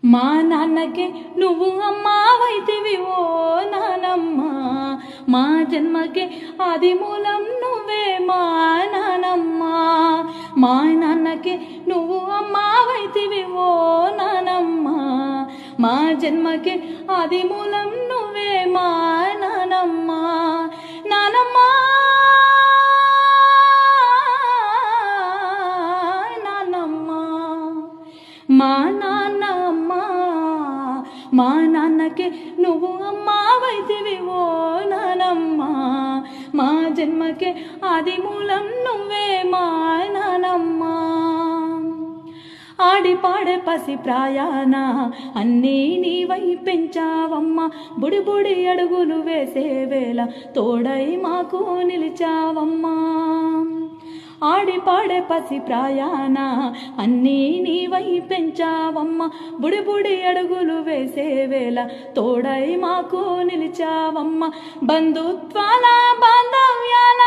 మా నాన్నకే నువ్వు అమ్మావైతివి ఓ నానమ్మ, మా జన్మకే ఆది మూలం నువ్వే మా నానమ్మ. మా నాన్నకే నువ్వు అమ్మావైతివి ఓ నానమ్మ, మా జన్మకే ఆది మూలం నువ్వే మా నానమ్మ. నానమ్మ మా నాన్నమ్మ, మా నాన్నకే నువ్వు అమ్మావైతివి ఓ నానమ్మ, మా జన్మకే ఆది మూలం నువ్వే మా నానమ్మ. ఆడి పాడే పసి ప్రాయాన అన్నీ నీవై పెంచావమ్మ, బుడి బుడి అడుగులు వేసే వేళ తోడై మాకు నిలిచావమ్మా. ఆడి పాడే పసి ప్రాయాన అన్నీ నీవై పెంచావమ్మ, బుడి బుడి అడుగులు వేసే వేళ తోడై మాకు నిలిచావమ్మ. బంధుత్వాల బాంధవ్యాల